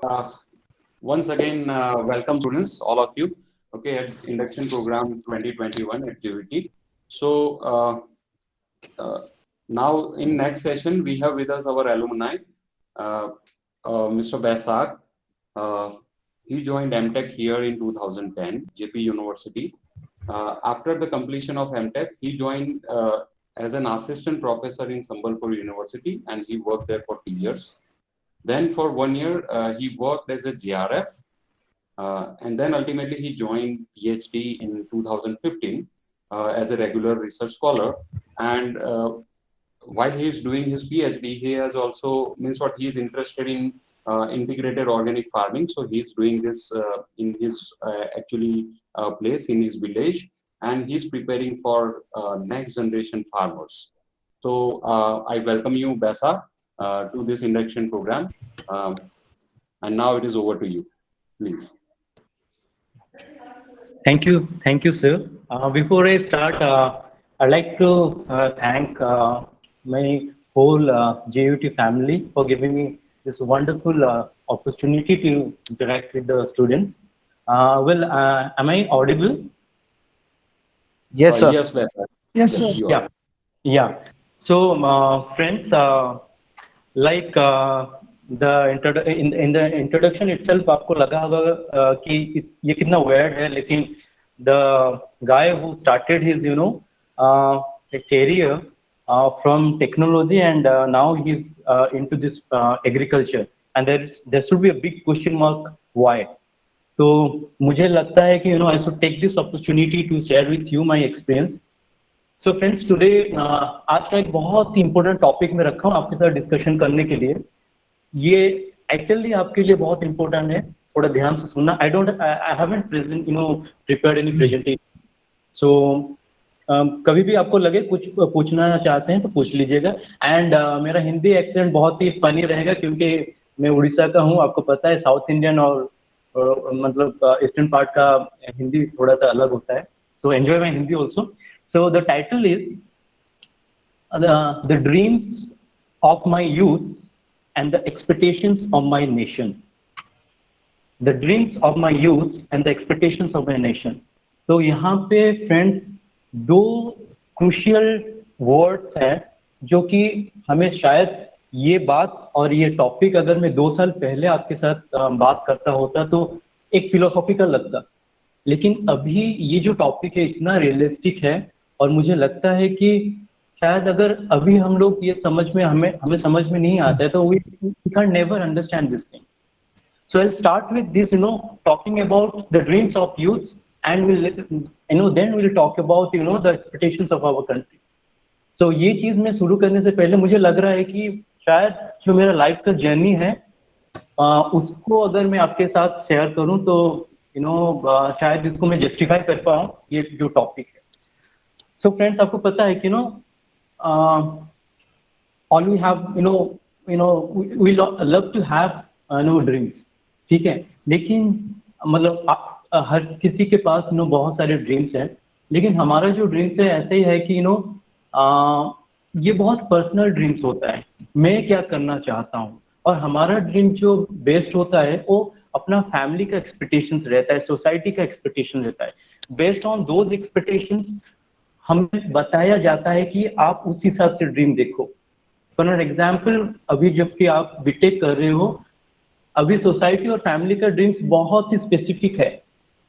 Uh, Once again, welcome students, all of you. Okay, at induction program 2021 at GVT. So now in next session we have with us our alumni, uh, Mr. Baisakh. Uh, he joined MTech here in 2010, JP University. After the completion of MTech, he joined as an assistant professor in Sambalpur University, and he worked there for 2 years. Then for 1 year, he worked as a GRF, and then ultimately he joined PhD in 2015 as a regular research scholar. And while he is doing his PhD, he has also means what he is interested in integrated organic farming. So he's doing this in his actually place in his village, and he's preparing for next generation farmers. So I welcome you, Besa, to this induction program. And now it is over to you, please. Thank you, sir. Before I start, I'd like to thank my whole JUT family for giving me this wonderful opportunity to interact with the students. Am I audible? Yes, sir. Yes, Besa. Yes, Yes, sir. you are. Yeah. So, friends, like in the introduction itself, आपको लगा होगा कि ये कितना weird है, लेकिन the guy who started his career from technology, and now he's into this agriculture, and there should be a big question mark why. तो मुझे लगता है कि I should take this opportunity to share with you my experience. So friends today आज का एक बहुत ही important topic में रखा हूँ आपके साथ डिस्कशन करने के लिए. ये एक्चुअली आपके लिए बहुत इंपॉर्टेंट है, थोड़ा ध्यान से सुनना. I haven't prepared any presentation. So कभी भी आपको लगे कुछ पूछना चाहते हैं तो पूछ लीजिएगा. एंड मेरा हिंदी एक्सेंट बहुत ही फनी रहेगा क्योंकि मैं उड़ीसा का हूँ, आपको पता है साउथ इंडियन और मतलब ईस्टर्न पार्ट का हिंदी थोड़ा सा अलग होता है. So enjoy my Hindi also. So the title is the dreams of my youth and the expectations of my nation. The dreams of my youth and the expectations of my nation. तो यहाँ पे friends दो crucial words हैं जो कि हमें शायद ये बात और ये टॉपिक अगर मैं 2 साल पहले आपके साथ बात करता होता तो एक फिलोसॉफिकल लगता, लेकिन अभी ये जो टॉपिक है इतना रियलिस्टिक है और मुझे लगता है कि शायद अगर अभी हम लोग ये समझ में हमें समझ में नहीं आता है तो we can never understand this thing. So I'll start with this, talking about the dreams of youth, and then we'll talk about the expectations of our country. So ये चीज मैं शुरू करने से पहले मुझे लग रहा है कि शायद जो मेरा लाइफ का जर्नी है उसको अगर मैं आपके साथ शेयर करूं तो शायद इसको मैं जस्टिफाई कर पाऊं ये जो टॉपिक है. So friends, आपको पता है कि all we have we love to have dreams, ठीक है. लेकिन मतलब हर किसी के पास बहुत सारे ड्रीम्स हैं, लेकिन हमारा जो ड्रीम्स है ऐसे ही है कि ये बहुत पर्सनल ड्रीम्स होता है, मैं क्या करना चाहता हूँ. और हमारा ड्रीम जो बेस्ड होता है वो अपना फैमिली का एक्सपेक्टेशंस रहता है, सोसाइटी का एक्सपेक्टेशन रहता है. बेस्ड ऑन दोज एक्सपेक्टेशंस हमें बताया जाता है कि आप उस हिसाब से ड्रीम देखो. फॉर एग्जाम्पल, अभी जबकि आप बीटेक कर रहे हो, अभी सोसाइटी और फैमिली का ड्रीम्स बहुत ही स्पेसिफिक है.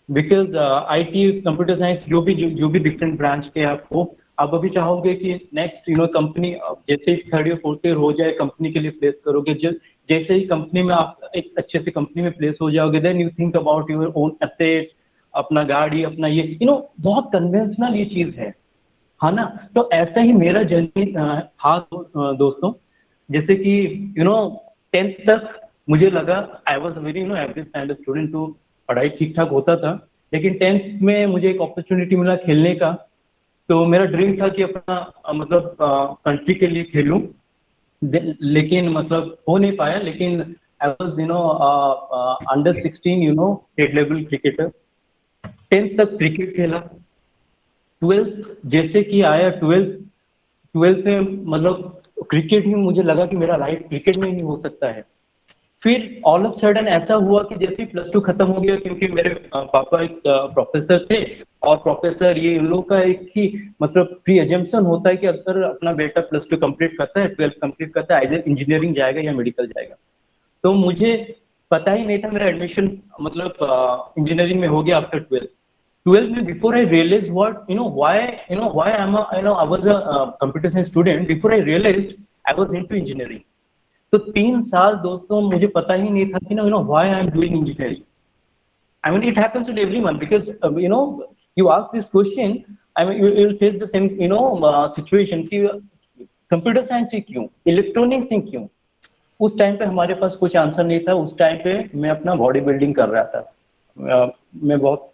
बिकॉज आईटी, कंप्यूटर साइंस, जो भी डिफरेंट ब्रांच के आपको, आप अभी चाहोगे कि नेक्स्ट कंपनी जैसे ही 3rd or 4th ईयर हो जाए कंपनी के लिए प्लेस करोगे. जैसे ही कंपनी में आप एक अच्छे से कंपनी में प्लेस हो जाओगे, then you think about your own asset, अपना गाड़ी, अपना ये बहुत कन्वेंशनल ये चीज है ना. तो ऐसा ही मेरा जर्नी था दोस्तों. जैसे कि 10th तक मुझे लगा I was very average standard student, तो पढ़ाई ठीक ठाक होता था. लेकिन 10th में मुझे एक अपॉर्चुनिटी मिला खेलने का, तो मेरा ड्रीम था कि अपना मतलब कंट्री के लिए खेलूं, लेकिन मतलब हो नहीं पाया. लेकिन I was under 16 state level cricketer. 10th तक क्रिकेट खेला. 12th जैसे कि आया, 12th में मतलब क्रिकेट ही मुझे लगा कि मेरा लाइफ क्रिकेट में ही हो सकता है. फिर ऑल ऑफ सडन ऐसा हुआ कि जैसे ही प्लस टू खत्म हो गया, क्योंकि मेरे पापा एक प्रोफेसर थे, और प्रोफेसर ये इन लोग का एक ही मतलब प्री एजम्पशन होता है कि अगर अपना बेटा प्लस टू कंप्लीट करता है, 12th कंप्लीट करता है, आइदर इंजीनियरिंग जाएगा या मेडिकल जाएगा। तो मुझे पता ही नहीं था, मेरा एडमिशन मतलब इंजीनियरिंग में हो गया आफ्टर 12th में। Before I realize what why I am I was a computer science student, before I realized I was into engineering. तो 3 साल दोस्तों मुझे पता ही नहीं था कि why I am doing engineering. I mean, it happens with everyone because you ask this question. I mean, you will face the same situation कि computer science ही क्यों, इलेक्ट्रॉनिक्स ही क्यों। उस टाइम पे हमारे पास कुछ आंसर नहीं था। उस टाइम पे मैं अपना बॉडी बिल्डिंग कर रहा था, मैं बहुत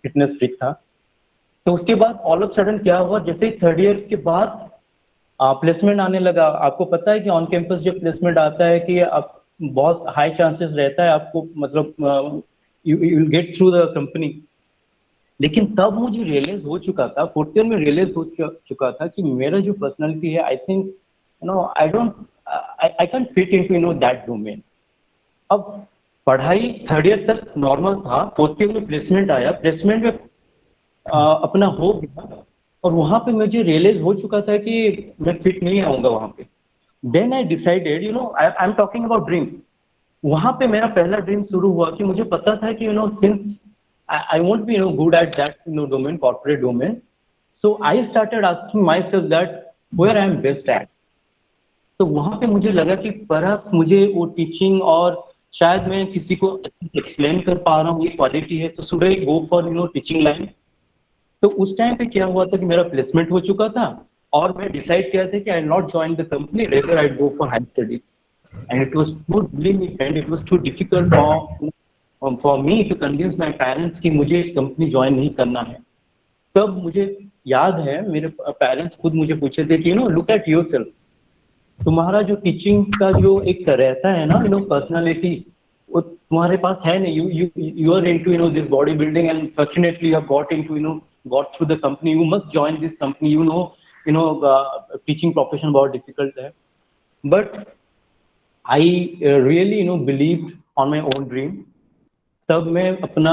फिटनेस फ्रीक था। तो उसके बाद ऑल ऑफ सडन क्या हुआ, जैसे ही 3rd ईयर के बाद प्लेसमेंट आने लगा। आपको पता है कि ऑन कैंपस जब प्लेसमेंट आता है कि आप बहुत हाई चांसेस रहता है आपको मतलब you will get through the company. लेकिन तब मुझे रियलाइज हो चुका था, 4th ईयर में रियलाइज हो चुका था कि मेरा जो पर्सनालिटी है, I think I don't I can't fit into that domain. अब पढ़ाई 3rd ईयर तक नॉर्मल था, 4th ईयर में प्लेसमेंट आया, प्लेसमेंट में अपना हो गया, और वहां पे मुझे रियलाइज हो चुका था कि मैं फिट नहीं आऊंगा वहां पे। Then I decided I am talking about dreams. वहां पे मेरा पहला ड्रीम शुरू हुआ कि मुझे पता था कि since I won't be good at that domain, corporate domain. So I started asking myself that where I am best at. तो वहां पे मुझे लगा कि परहैप्स मुझे वो टीचिंग, और शायद मैं किसी को एक्सप्लेन कर पा रहा हूँ, ये क्वालिटी है, तो should I go for teaching line. तो उस टाइम पे क्या हुआ था कि मेरा प्लेसमेंट हो चुका था, और मैं डिसाइड किया था कि I not join the company, rather I go for high studies. And it was too, believe me friend, it was too difficult for me to convince my parents कि मुझे कंपनी ज्वाइन नहीं करना है। तब मुझे याद है मेरे पेरेंट्स खुद मुझे पूछे थे कि लुक एट योरसेल्फ, तुम्हारा जो टीचिंग का जो एक रहता है ना पर्सनालिटी, वो तुम्हारे पास है नहीं। You are into this body building, and fortunately you have got into got through the company, you must join this company. Teaching profession बहुत डिफिकल्ट है। But I really believe on my own dream. तब मैं अपना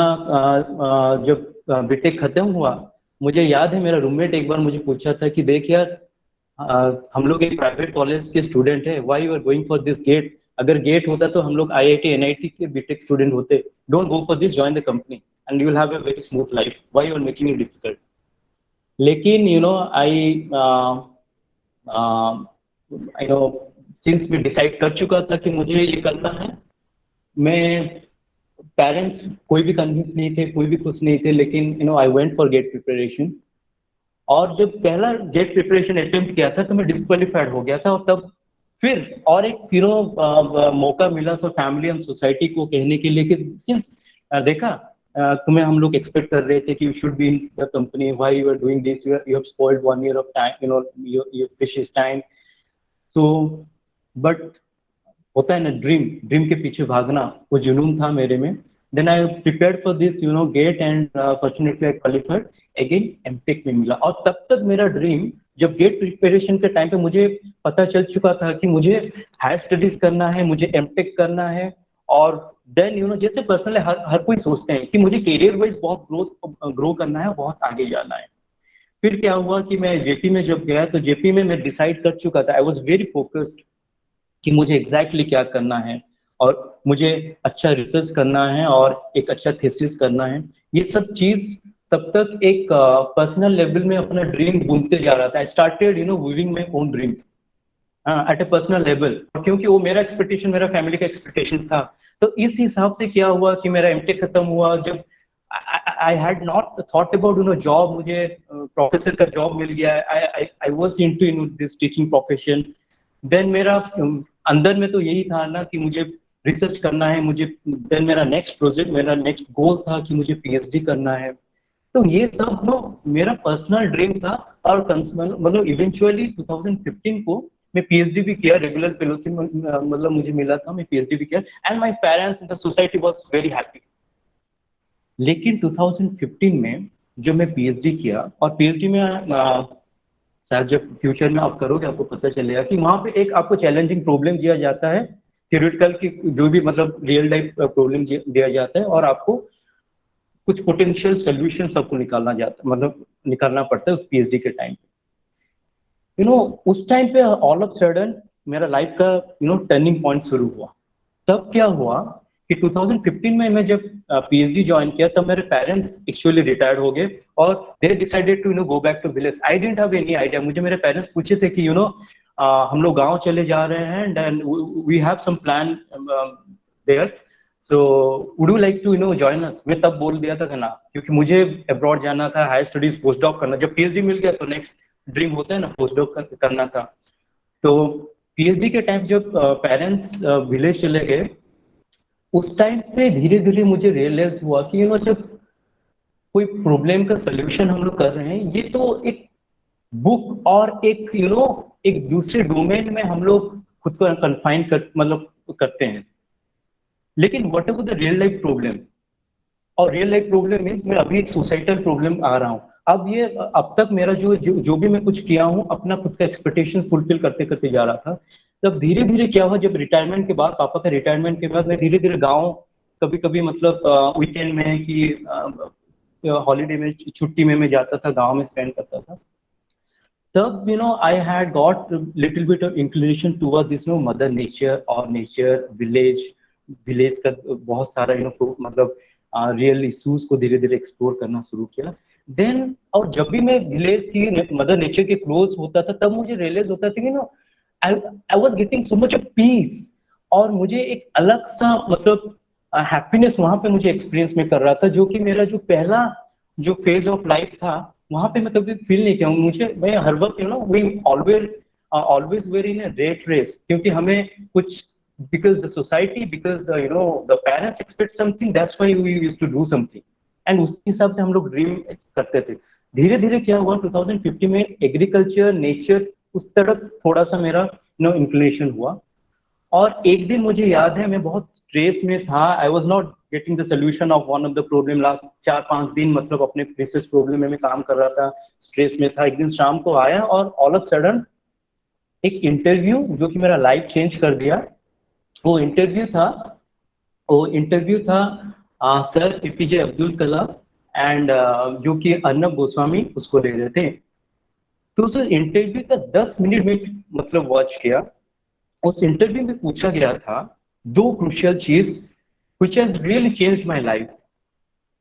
जब BTech खत्म हुआ, मुझे याद है मेरा रूममेट एक बार मुझे पूछा था कि देख यार, हम लोग एक प्राइवेट कॉलेज के स्टूडेंट है, why you are going for this GATE. अगर गेट होता तो हम लोग आईआईटी एनआईटी के बीटेक स्टूडेंट होते। Don't go for this, join the company and you will have a very smooth life, why you are making it difficult. लेकिन I since मैं decide कर चुका था कि मुझे ये करना है, मैं पेरेंट्स कोई भी कन्विंस नहीं थे, कोई भी खुश नहीं थे, लेकिन I went for GATE preparation. और जब पहला गेट प्रिपरेशन अटेम्प्ट किया था तो मैं डिस्क्वालीफाइड हो गया था, और तब फिर और एक मौका मिला सो फैमिली एंड सोसाइटी को कहने के लिए कि सिंस देखा तुम्हें हम लोग एक्सपेक्ट कर रहे थे कि you should be in the company, why you are doing this, you have spoiled 1 year of time, your precious time. So but होता है ना, ड्रीम ड्रीम के पीछे भागना, वो जुनून था मेरे में। Then I prepared for this GATE, and fortunately I qualified. Again MTech में मिला। और तब तक मेरा ड्रीम, जब गेट प्रिपरेशन के टाइम पे मुझे पता चल चुका था कि मुझे हायर स्टडीज करना है, मुझे एमटेक करना है। और देन जैसे पर्सनली हर कोई सोचते हैं कि मुझे करियर वाइज बहुत ग्रो करना है, बहुत आगे जाना है। फिर क्या हुआ कि मैं जेपी में जब गया, तो जेपी में मैं डिसाइड कर चुका था, आई वॉज वेरी फोकस्ड कि मुझे एग्जैक्टली क्या करना है, और मुझे अच्छा रिसर्च करना है, और एक अच्छा थीसिस करना है। ये सब चीज तब तक एक पर्सनल लेवल में अपना ड्रीम बुनते जा रहा था। I started weaving my own dreams at a personal level, क्योंकि वो मेरा एक्सपेक्टेशन, मेरा फैमिली का एक्सपेक्टेशन था। तो इस हिसाब से क्या हुआ कि मेरा एमटेक खत्म हुआ, जब I had not thought about job, मुझे प्रोफेसर का जॉब मिल गया, I was into this teaching profession. Then मेरा अंदर में तो यही था ना कि मुझे रिसर्च करना है, मुझे देन मेरा नेक्स्ट प्रोजेक्ट, मेरा नेक्स्ट गोल था कि मुझे पीएचडी करना है। तो ये सब मेरा पर्सनल ड्रीम था। और मतलब इवेंचुअली 2015 को मैं पीएचडी भी किया, रेगुलर फेलोशिप मतलब मुझे मिला था, मैं पीएचडी भी किया, and my parents in the society was very happy. लेकिन 2015 में जब मैं पीएचडी किया, और पीएचडी में शायद जब फ्यूचर में आप करोगे आपको पता चलेगा कि वहां पे एक आपको चैलेंजिंग प्रॉब्लम दिया जाता है थ्योरेटिकल की जो भी मतलब रियल लाइफ प्रॉब्लम दिया जाता है और आपको कुछ पोटेंशियल सोल्यूशन सबको निकालना जाता मतलब निकालना पड़ता है उस पीएचडी के टाइम पे। उस टाइम पे ऑल ऑफ सडन मेरा लाइफ का टर्निंग पॉइंट शुरू हुआ। तब क्या हुआ कि 2015 में मैं जब पीएचडी ज्वाइन किया तब मेरे पेरेंट्स एक्चुअली रिटायर्ड हो गए और they decided to go back to village. I didn't have any idea. मुझे मेरे पेरेंट्स पूछे थे कि हम लोग गांव चले जा रहे हैं and we have some plan there, so would you like to join us. मैं तब बोल दिया था कि ना, क्योंकि मुझे अब्रॉड जाना था, हायर स्टडीज पोस्ट डॉक करना। जब पीएचडी मिल गया तो नेक्स्ट ड्रीम होता है ना पोस्ट डॉक करना था। तो पीएचडी के टाइम जब पेरेंट्स विलेज चले गए उस टाइम पे धीरे धीरे मुझे रियलाइज हुआ कि जब कोई प्रॉब्लम का सलूशन हम लोग कर रहे हैं ये तो एक बुक और एक एक दूसरे डोमेन में हम लोग खुद को कन्फाइन कर मतलब करते हैं। लेकिन what about the real life problem, और रियल लाइफ प्रॉब्लम मीन्स मैं अभी एक सोसाइटल प्रॉब्लम आ रहा हूँ। अब तक मेरा जो भी मैं कुछ किया हूँ अपना खुद का एक्सपेक्टेशन फुलफिल करते करते जा रहा था। तब धीरे धीरे क्या हुआ, जब रिटायरमेंट के बाद, पापा का रिटायरमेंट के बाद मैं धीरे धीरे गाँव कभी कभी मतलब वीकेंड में कि हॉलीडे में छुट्टी में मैं जाता था, गाँव में स्पेंड करता था। तब I had got little bit of inclination towards this mother nature और नेचर विलेज का बहुत सारा मतलब रियल इश्यूज को धीरे धीरे एक्सप्लोर करना शुरू किया। देन और जब भी मैं विलेज की मदर नेचर के क्लोज होता था तब मुझे रियलाइज होता था कि I was getting so much of peace, और मुझे एक अलग सा मतलब हैप्पीनेस वहां पे मुझे एक्सपीरियंस में कर रहा था, जो कि मेरा जो पहला जो फेज ऑफ लाइफ था वहां पे मैं कभी फील नहीं किया हूँ। मैं हर वक्त we always were in rat race, क्योंकि हमें कुछ because the society, because the parents expect something, that's why we used to do something, and उस हिसाब से हम लोग ड्रीम करते थे। धीरे धीरे क्या हुआ 2050 में एग्रीकल्चर नेचर उस तरफ थोड़ा सा मेरा इंक्लिनेशन हुआ। और एक दिन मुझे याद है मैं बहुत स्ट्रेस में था, I was not getting the solution of one of the problem. Last 4-5 दिन मतलब अपने रिसर्च प्रॉब्लम में मैं काम कर रहा था, स्ट्रेस में था। एक दिन शाम को आया और ऑल ऑफ सडन एक इंटरव्यू जो कि मेरा लाइफ चेंज कर दिया। वो इंटरव्यू था sir APJ Abdul Kalam and जो कि अर्नब गोस्वामी उसको ले रहे थे। तो उस इंटरव्यू का 10 मिनट में मतलब वॉच किया। उस इंटरव्यू में पूछा गया था 2 क्रूशियल चीज which has really changed my life.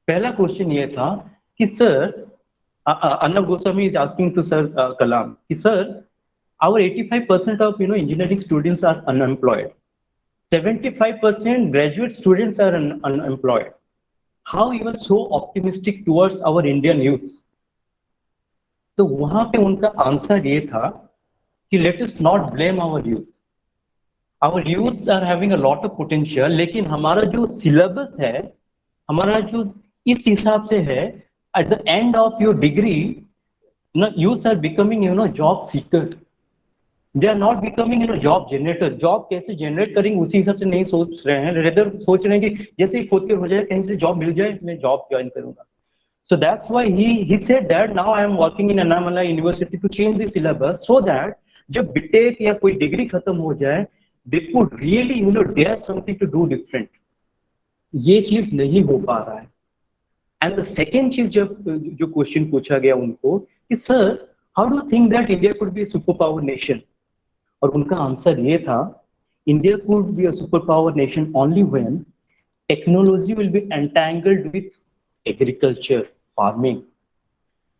पहला क्वेश्चन ये था कि sir, Arnab Goswami is asking to sir Kalam कि सर, our 85% of engineering students are unemployed, 75% graduate students are unemployed. How you are so optimistic towards our Indian youth? तो वहां पे उनका आंसर ये था कि let us not blame our youth. Our youths are having a lot of potential, लेकिन हमारा जो सिलेबस है, हमारा जो इस हिसाब से है, at the end of your degree, youths are becoming job seeker. They are not becoming job generator. Job कैसे जनरेट करेंगे उसी हिसाब से नहीं सोच रहे हैं, रेदर सोच रहे हैं कि जैसे ही खुद के हो जाए कहीं से जॉब मिल जाए मैं जॉब ज्वाइन करूंगा। So that's why he said that now I am working in Annamalai University to change the syllabus so that जब बीटेक या कोई डिग्री खत्म हो जाए they could really dare something to do different। ये चीज नहीं हो पा रहा है। एंड द सेकेंड चीज जब जो क्वेश्चन पूछा गया उनको कि sir how do think that India could be super power nation, और उनका आंसर ये था India could be a super power nation only when technology will be entangled with agriculture farming.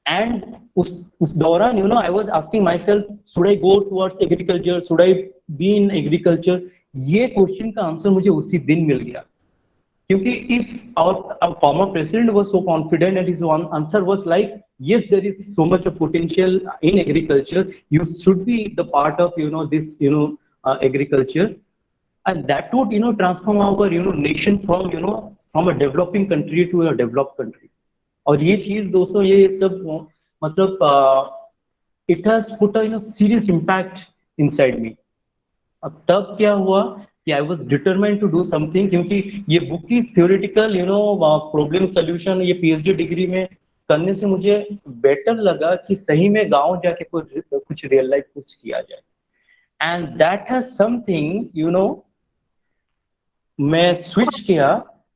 And उस दौरान I was asking my self should I go towards agriculture, should I be in agriculture. ये question का answer मुझे उसी दिन मिल गया, क्योंकि if our former president was so confident and his one answer was like yes there is so much of potential in agriculture, you should be the part of this agriculture, and that would transform our nation from a developing country to a developed country। और ये चीज दोस्तों ये सब मतलब it has put a serious impact inside me। अब तब क्या हुआ कि I was determined to do something, क्योंकि ये बुक की थ्योरेटिकल प्रॉब्लम सोल्यूशन ये पीएचडी डिग्री में करने से मुझे बेटर लगा कि सही में गांव जाके कुछ रियल लाइफ कुछ किया जाए। एंड दैट हैज समथिंग मैं स्विच किया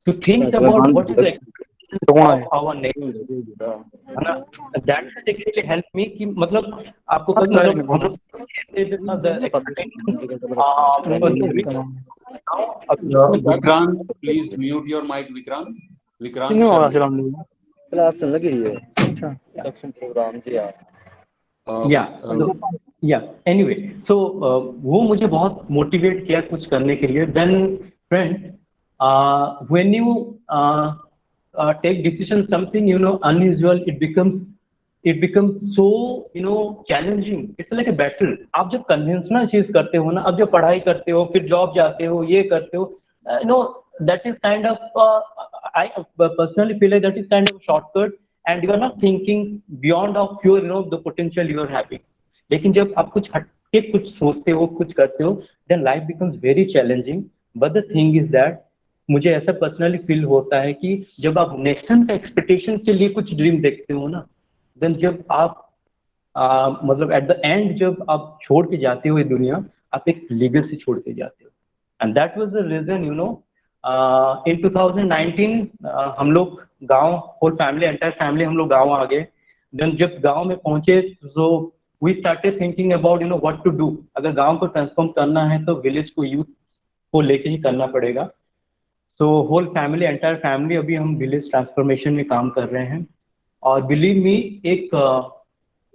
to think about what is expectation of our next, है ना। दैट एक्चुअली हेल्प मी कि मतलब आपको पता मतलब हम लोग the expectation Vikrant, please mute your mic, Vikrant. Vikrant Sharma. Class चल रही है। अच्छा इंडक्शन प्रोग्राम जी यार। या एनीवे सो वो मुझे बहुत मोटिवेट किया कुछ करने के लिए। Then friend when you take decision something you know unusual, it becomes so you know challenging, it's like a battle. आप जब कन्वेंशनल चीज करते हो ना, अब जब पढ़ाई करते हो फिर जॉब जाते हो ये करते हो, you know that is kind of I personally feel that is kind of shortcut and you are not thinking beyond of your you know the potential you are having। लेकिन जब आप कुछ हटके कुछ सोचते हो कुछ करते हो then life becomes very challenging। but the thing is that मुझे ऐसा पर्सनली फील होता है कि जब आप नेक्सन का एक्सपेक्टेशंस के लिए कुछ ड्रीम देखते हो ना, देन जब आप मतलब एट द एंड जब आप छोड़ के जाते हो ये दुनिया, आप एक लीगेसी छोड़ के जाते हो। And that was the reason you know in 2019 हम लोग गांव, होल फैमिली एंटायर फैमिली हम लोग गांव आ गए। देन जब गांव में पहुंचे तो we started thinking about you know what to do. अगर गांव को ट्रांसफॉर्म करना है तो विलेज को यूथ को लेके ही करना पड़ेगा। So whole family entire family अभी हम विलेज ट्रांसफॉर्मेशन में काम कर रहे हैं। और बिलीव मी एक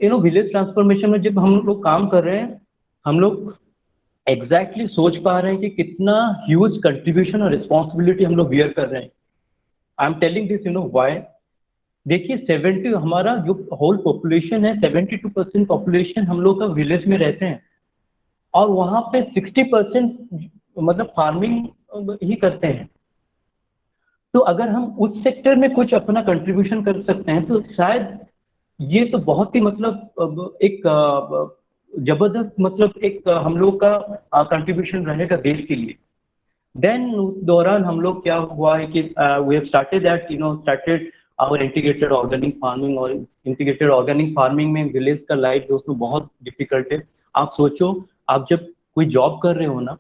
यू नो विलेज ट्रांसफॉर्मेशन में जब हम लोग काम कर रहे हैं, हम लोग एग्जैक्टली सोच पा रहे हैं कि कितना ह्यूज कंट्रीब्यूशन और रिस्पॉन्सिबिलिटी हम लोग बियर कर रहे हैं। I am telling this you know why. देखिए 70 हमारा जो होल पॉपुलेशन है 72% पॉपुलेशन हम लोग का विलेज में रहते हैं और वहाँ पे 60% मतलब फार्मिंग ही करते हैं। तो अगर हम उस सेक्टर में कुछ अपना कंट्रीब्यूशन कर सकते हैं तो शायद ये तो बहुत ही मतलब एक जबरदस्त मतलब एक हम लोग का कंट्रीब्यूशन रहेगा देश के लिए। देन उस दौरान हम लोग क्या हुआ है कि we have started that you know started our integrated organic farming. और इंटीग्रेटेड ऑर्गेनिक फार्मिंग में विलेज का लाइफ दोस्तों बहुत डिफिकल्ट है। आप सोचो, आप जब कोई जॉब कर रहे हो ना,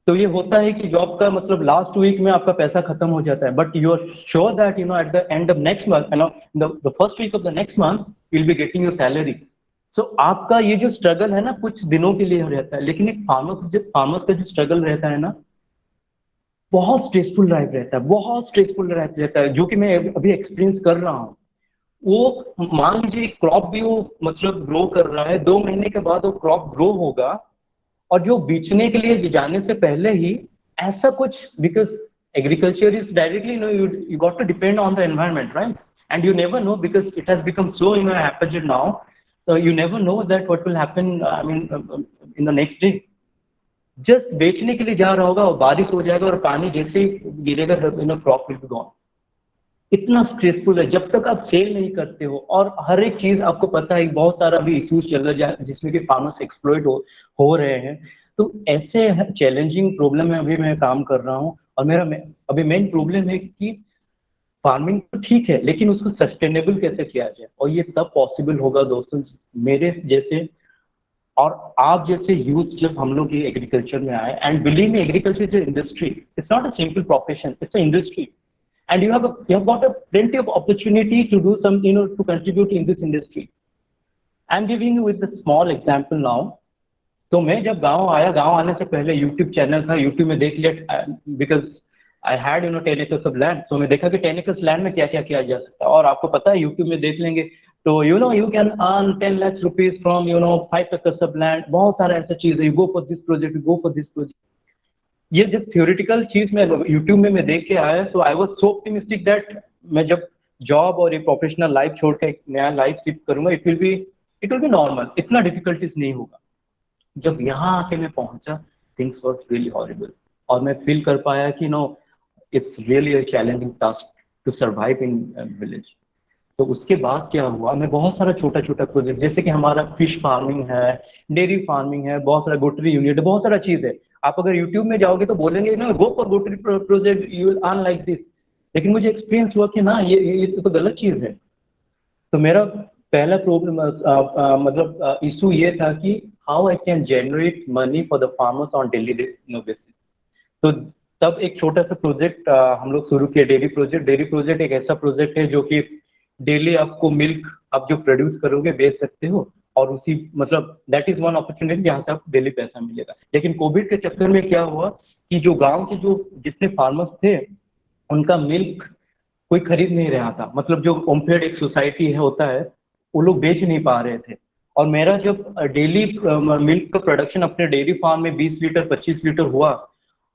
तो ये होता है कि जॉब का मतलब लास्ट वीक में आपका पैसा खत्म हो जाता है, but you are sure that you know at the end of next month you know the first week of the next month you will be getting your salary. So आपका ये जो स्ट्रगल है ना कुछ दिनों के लिए रहता है, लेकिन एक फार्मर्स का जो स्ट्रगल रहता है ना बहुत स्ट्रेसफुल लाइफ रहता है, बहुत स्ट्रेसफुल लाइफ रहता है, जो कि मैं अभी एक्सपीरियंस कर रहा हूँ। वो मान लीजिए क्रॉप भी वो मतलब ग्रो कर रहा है, 2 महीने के बाद वो क्रॉप ग्रो होगा और जो बेचने के लिए जाने से पहले ही ऐसा कुछ, because agriculture is directly you got to depend on the environment right, and you never know because it has become so you know happened now, so you never know that what will happen I mean in the next day। Just बेचने के लिए जा रहा होगा और बारिश हो जाएगा और पानी जैसे ही गिरेगा you know crop will be gone. इतना स्ट्रेसफुल है जब तक आप सेल नहीं करते हो। और हर एक चीज आपको पता है बहुत सारा अभी इश्यूज चल रहा है जिसमें कि फार्मर्स एक्सप्लॉइट हो रहे हैं। तो ऐसे चैलेंजिंग प्रॉब्लम में अभी मैं काम कर रहा हूँ। और मेरा अभी मेन प्रॉब्लम है कि फार्मिंग तो ठीक है लेकिन उसको सस्टेनेबल कैसे किया जाए, और ये तब पॉसिबल होगा दोस्तों मेरे जैसे और आप जैसे यूथ जब हम लोग ये एग्रीकल्चर में आए। And believe me agriculture is industry, it's not a simple profession, it's a industry. And you have got a plenty of opportunity to do some you know to contribute in this industry। I'm giving you with the small example now। तो मैं जब गांव आया, गांव आने से पहले YouTube channel था, YouTube में देख लिया because I had you know 10 acres of land। तो मैं देखा कि 10 acres land में क्या क्या किया जा सकता है। और आपको पता है YouTube में देख लेंगे तो you know you can earn 10 lakhs rupees from you know 5 acres of land। बहुत सारा ऐसा चीज है, you go for this project, you go for this project. ये जब थ्योरेटिकल चीज में यूट्यूब में मैं देख के आया so I was so optimistic that मैं जब जॉब और ये प्रोफेशनल लाइफ छोड़ के एक नया लाइफ शिफ्ट करूंगा इट विल बी नॉर्मल, इतना डिफिकल्टीज नहीं होगा। जब यहाँ आके मैं पहुंचा थिंग्स वाज रियली हॉरिबल और मैं फील कर पाया कि no it's really a challenging task to survive in village. तो उसके बाद क्या हुआ, मैं बहुत सारा छोटा छोटा प्रोजेक्ट जैसे कि हमारा फिश फार्मिंग है, डेयरी फार्मिंग है, बहुत सारा गोटरी यूनिट है, बहुत सारा चीज है। आप अगर यूट्यूब में जाओगे तो बोलेंगे ना गो फॉर गोटरी project you will earn like this, लेकिन मुझे एक्सपीरियंस हुआ कि ना ये तो गलत चीज है। तो मेरा पहला प्रॉब्लम मतलब इशू ये था कि how I can generate money for the farmers on daily basis. तो तब एक छोटा सा प्रोजेक्ट हम लोग शुरू किए, डेयरी प्रोजेक्ट। डेयरी प्रोजेक्ट एक ऐसा प्रोजेक्ट है जो कि डेली आपको मिल्क आप जो प्रोड्यूस करोगे बेच सकते हो, और उसी मतलब दैट इज वन अपॉर्चुनिटी जहाँ से आपको डेली पैसा मिलेगा। लेकिन कोविड के चक्कर में क्या हुआ कि जो गांव के जो जितने फार्मर्स थे उनका मिल्क कोई खरीद नहीं रहा था, मतलब जो ओमफेड एक सोसाइटी है होता है, वो लोग बेच नहीं पा रहे थे। और मेरा जब डेली मिल्क का प्रोडक्शन अपने डेयरी फार्म में 20 लीटर 25 लीटर हुआ,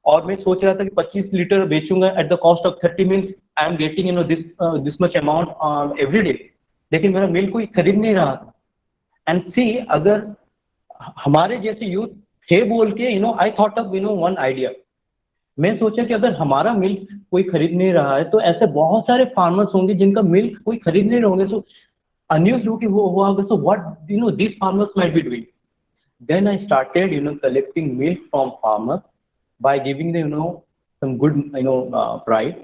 और मैं सोच रहा था कि 25 लीटर बेचूंगा at the cost of 30 means I am getting this much amount every day, लेकिन मेरा मिल्क कोई खरीद नहीं रहा था। एंड सी, अगर हमारे जैसे यूथ थे बोल के I thought of one idea. मैं सोचा कि अगर हमारा मिल्क कोई खरीद नहीं रहा है तो ऐसे बहुत सारे फार्मर्स होंगे जिनका मिल्क कोई खरीद नहीं रहे होंगे। सो अन्यूज हो कि वो हुआ होगा, so what this farmers might be doing. Then I started collecting milk from farmers by giving them some good price.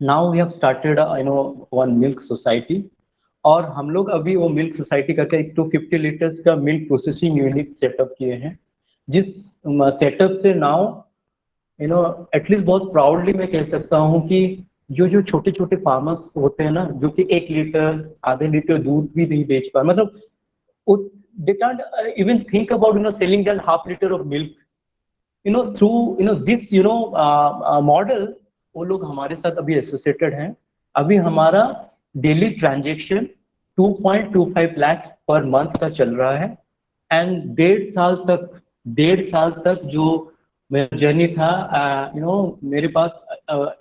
Now we have started one milk society, और हम लोग अभी वो मिल्क सोसाइटी करके एक 250 लीटर्स का मिल्क प्रोसेसिंग यूनिट सेटअप किए हैं, जिस सेटअप से नाउ एटलीस्ट बहुत प्राउडली मैं कह सकता हूँ कि जो छोटे छोटे फार्मर्स होते हैं ना, जो कि 1 लीटर आधे लीटर दूध भी नहीं बेच पा, मतलब they can't even think about selling that half litre of milk through this model. वो लोग हमारे साथ अभी एसोसिएटेड हैं। अभी हमारा daily transaction 2.25 lakh per month का चल रहा है। एंड 1.5 साल तक जो मेरा जर्नी था, मेरे पास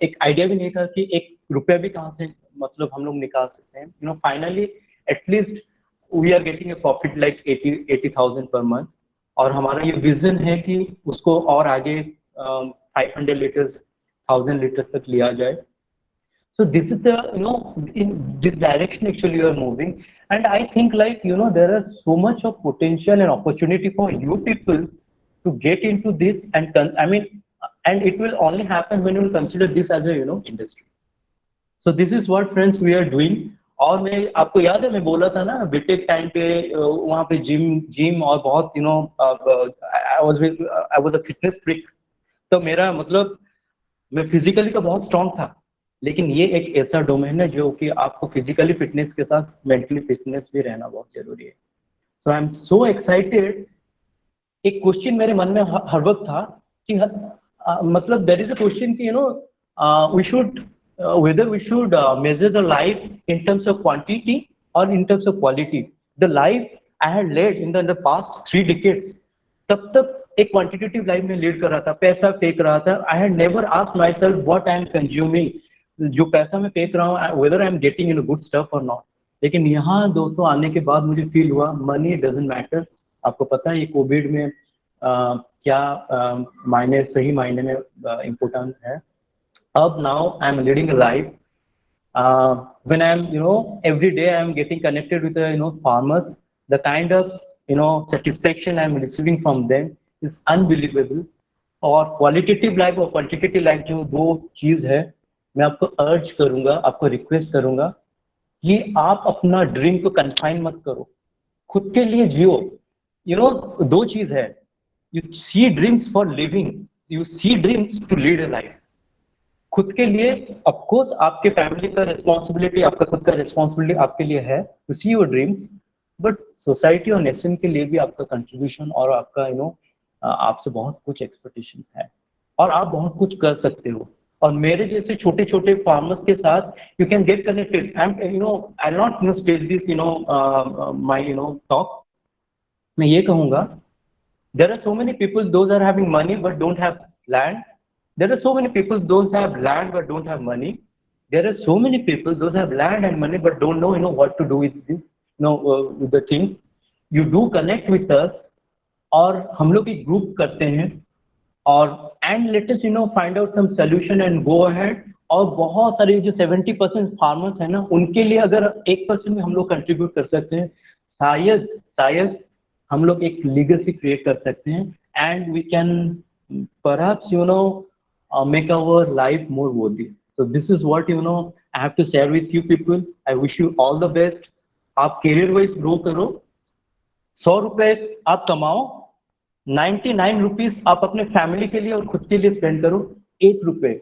एक आइडिया भी नहीं था कि 1 रुपया भी कहाँ से मतलब हम लोग निकाल सकते हैं। Finally at least we are getting a profit like 80,000 per month, और हमारा ये विजन है कि उसको और आगे 500 लीटर्स 1000 लीटर्स तक लिया जाए। So this is the in this direction actually you are moving, and I think like there are so much of potential and opportunity for you people to get into this, and and it will only happen when you consider this as a industry. So this is what friends we are doing. और मैं आपको याद है मैं बोला था ना BTech time पे वहाँ पे जिम और बहुत आई वाज अ फिटनेस फ्रीक। तो मेरा मतलब मैं फिजिकली तो बहुत स्ट्रांग था, लेकिन ये एक ऐसा डोमेन है जो कि आपको फिजिकली फिटनेस के साथ मेंटली फिटनेस भी रहना बहुत जरूरी है। So I am so excited. एक क्वेश्चन मेरे मन में हर वक्त था कि मतलब देयर इज अ क्वेश्चन कि we should whether we should measure the life in terms of quantity or in terms of quality. The life I had led in the past 3 decades, तब तक एक quantitative life में lead कर रहा था, पैसा फेंक रहा था। I had never asked myself what I am consuming, जो पैसा मैं फेंक रहा हूँ whether I am getting good stuff or not. लेकिन यहाँ दोस्तों आने के बाद मुझे फील हुआ money doesn't matter। आपको पता है ये कोविड में क्या मायने सही मायने में इम्पोर्टेंट है। Up now I'm leading a life when I'm every day I'm getting connected with the farmers. The kind of satisfaction I'm receiving from them is unbelievable. और क्वालिटेटिव लाइफ और क्वांटिटेटिव लाइफ जो 2 चीज है, मैं आपको अर्ज करूंगा, आपको रिक्वेस्ट करूंगा कि आप अपना ड्रीम को कन्फाइन मत करो, खुद के लिए जियो। 2 चीज है, you see dreams for living, you see dreams to lead a life. खुद के लिए ऑफकोर्स आपके फैमिली का रिस्पॉन्सिबिलिटी, आपका खुद का रिस्पॉन्सिबिलिटी आपके लिए है to see your dreams, but society और नेशन के लिए भी आपका कंट्रीब्यूशन और आपका आपसे बहुत कुछ एक्सपेक्टेशंस है और आप बहुत कुछ कर सकते हो। और मेरे जैसे छोटे छोटे फार्मर्स के साथ you can get connected. I not stage this my talk. मैं ये कहूंगा there are so many people those are having money but don't have land. There are so many people those have land but don't have money. There are so many people those have land and money but don't know what to do with this with the things. You do connect with us और हम लोग एक group करते हैं और and let us find out some solution and go ahead। और बहुत सारे जो 70% फार्मर्स है ना, उनके लिए अगर 1% भी हम लोग कंट्रीब्यूट कर सकते हैं, शायद हम लोग एक लीगेसी क्रिएट कर सकते हैं and we can perhaps make our life more worthy. So this is what I have to share with you people. I wish you all the best. आप career wise grow करो, 100 रुपए आप कमाओ, 99 rupees आप अपने फैमिली के लिए और खुद के लिए स्पेंड करो। ₹1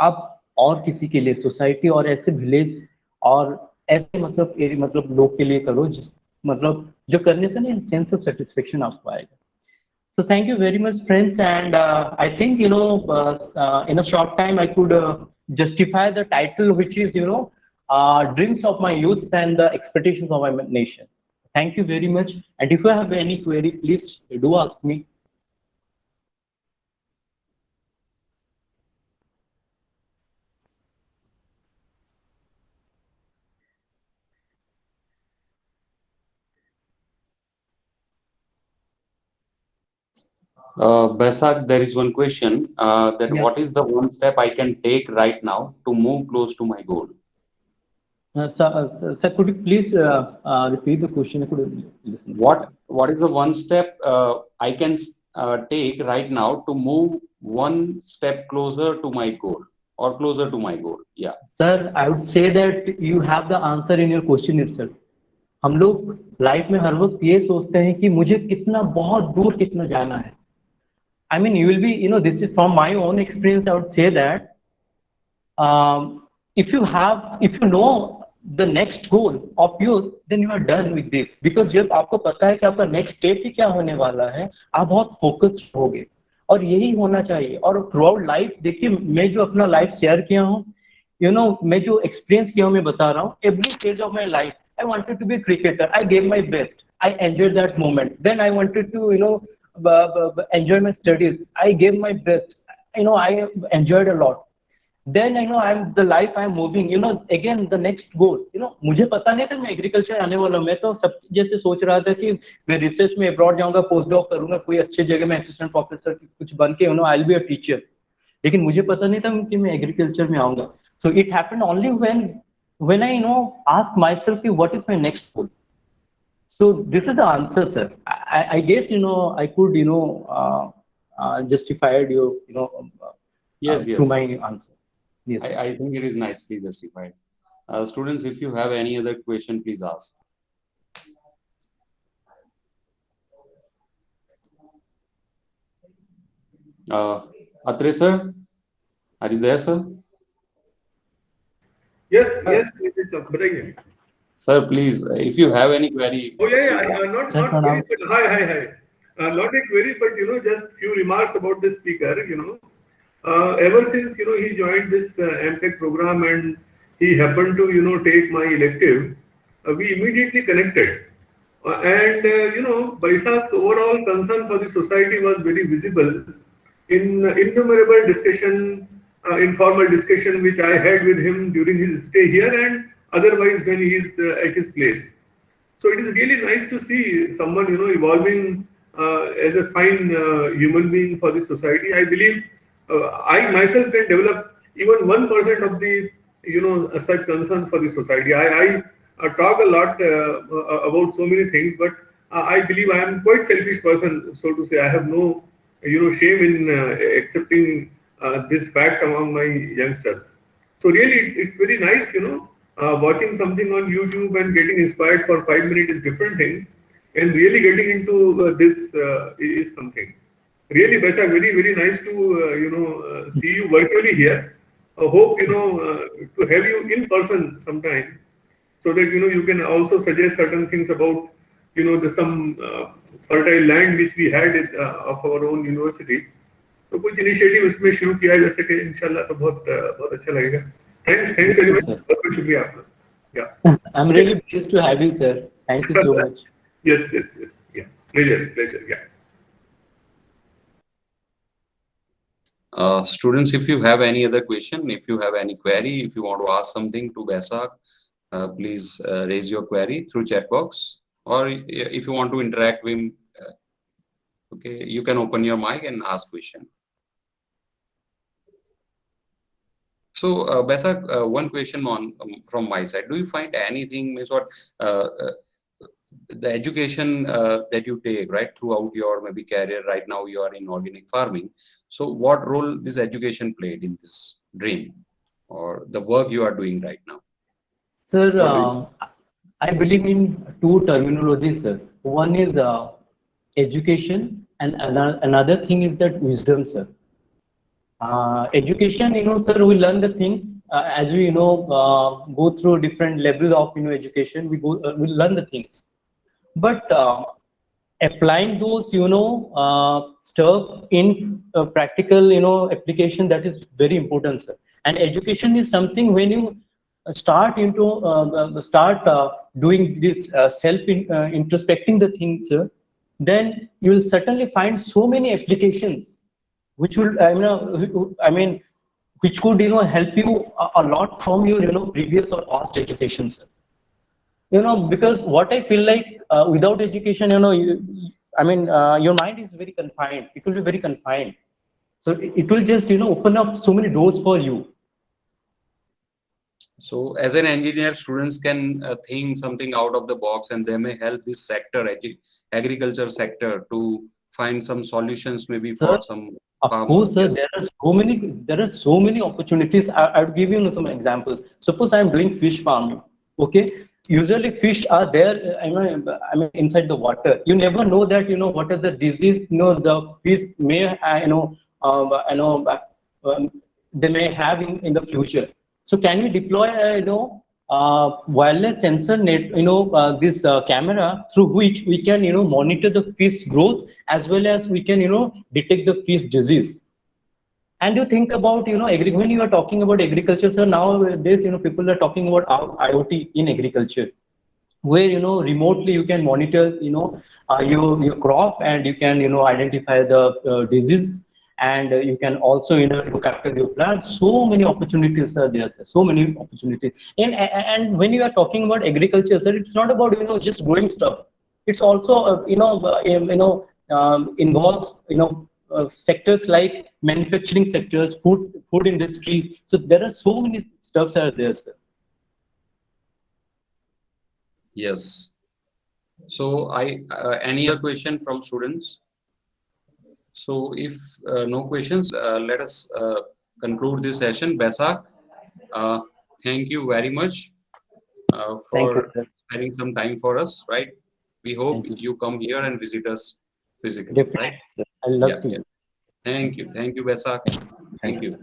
आप और किसी के लिए, सोसाइटी और ऐसे विलेज और ऐसे मतलब लोग के लिए करो, जिस मतलब जो करने से ना सेंस ऑफ सेटिस्फेक्शन आपको आएगा. So thank you very much, friends, and I think in a short time I could justify the title, which is dreams of my youth and the expectations of my nation. Thank you very much, and if you have any query, please do ask me. Basak, there is one question that Yeah. what is the one step I can take right now to move close to my goal? Sir, could you please repeat the question? I couldn't listen. What is the one step I can take right now to move one step closer to my goal or closer to my goal? Yeah. Sir, I would say that you have the answer in your question itself. हम लोग life में हर वक्त ये सोचते हैं कि मुझे कितना बहुत दूर कितना जाना है. I mean, you will be, this is from my own experience. I would say that if you know the next goal of yours, then you are done with this. Because जब आपको पता है कि आपका नेक्स्ट स्टेप ही क्या होने वाला है, आप बहुत फोकस्ड होगे, और यही होना चाहिए. और थ्रू आउट लाइफ देखिए, मैं जो अपना लाइफ शेयर किया हूँ, मैं जो एक्सपीरियंस किया हूँ, मैं बता रहा हूँ. Every stage of my life I wanted to be a cricketer. I gave my best. I enjoyed that moment. Then I wanted to, enjoy my studies. I gave my best. I enjoyed a lot. Then I'm the life I'm moving. Again the next goal. मुझे पता नहीं था मैं agriculture आने वाला हूँ. मैं तो सब जैसे सोच रहा था कि मैं रिसर्च में अब्रॉड जाऊंगा, पोस्ट डॉक करूंगा, कोई अच्छी जगह में असिस्टेंट प्रोफेसर कुछ बन के I will be a teacher. लेकिन मुझे पता नहीं था कि मैं एग्रीकल्चर में आऊंगा. So it happened only when I ask myself what is my next goal. So this is the answer, sir. I guess I could justified Yes, through yes. my answer. Yes. I think it is nicely justified. Students, if you have any other question, please ask. Atre sir, are you there, sir? Yes, yes, बताइए. Sir, please, if you have any query. Oh yeah, not query, but hi. Not a query, but just few remarks about the speaker. Ever since he joined this MTech program and he happened to take my elective, we immediately connected. And Baisak's overall concern for the society was very visible in innumerable discussion, informal discussion which I had with him during his stay here and otherwise when he is at his place. So it is really nice to see someone evolving as a fine human being for the society. I believe I myself can develop even 1% of the such concerns for the society. I talk a lot about so many things, but I believe I am quite selfish person, so to say. I have no shame in accepting this fact among my youngsters. So really, it's very nice, watching something on YouTube and getting inspired for 5 minutes is different thing, and really getting into this is something. Really, Basak, very very nice to see you virtually here. I hope to have you in person sometime, so that you can also suggest certain things about some fertile land which we had of our own university. तो कुछ initiative इसमें शुरू किया जा सके इंशाल्लाह तो बहुत अच्छा लगेगा. Thanks very much. बहुत शुक्रिया आपका. Yeah. I'm really pleased to have you, sir. Thank you so much. Yes. Yeah. Pleasure. Yeah. Students, if you have any other question, if you have any query, if you want to ask something to Basak, please raise your query through chat box, or if you want to interact with him, okay, you can open your mic and ask question. So Basak, one question from my side. Do you find anything means what the education that you take right throughout your maybe career? Right now you are in organic farming, so what role this education played in this dream or the work you are doing right now? Sir, I believe in two terminologies, sir. One is education, and another thing is that wisdom, sir. Education, sir, we learn the things as we, go through different levels of, education. We learn the things, but applying those, stuff in practical, application, that is very important, sir. And education is something when you start doing this introspecting the things, sir, then you will certainly find so many applications which will which could help you a lot from your previous or past education, sir. Because what I feel like, without education, your mind is very confined. It will be very confined, so it will just open up so many doors for you. So as an engineer, students can think something out of the box, and they may help this sector, agriculture sector, to find some solutions, maybe Sir, for some of farmers. course, sir, Yes. there are so many opportunities. I would give you some examples. Suppose I am doing fish farming. Okay, usually fish are there, inside the water. You never know that what are the disease the fish may they may have in the future. So can we deploy wireless sensor net, this camera through which we can monitor the fish growth, as well as we can detect the fish disease. And you think about when you are talking about agriculture, so nowadays people are talking about IoT in agriculture, where remotely you can monitor your crop, and you can identify the disease, and you can also look after your plants. So many opportunities are there, sir. So many opportunities. And when you are talking about agriculture, sir, it's not about just growing stuff. It's also involves sectors like manufacturing sectors, food industries. So there are so many stuffs are there, sir. Yes. So any other question from students? So if no questions, let us conclude this session. Basak, thank you very much Thank you, for sir. spending some time for us, right? We hope Thank you, you come here and visit us physically, definitely, right? sir. I love Yeah, to. yeah. Thank you, Basak. Thank you. Thank you.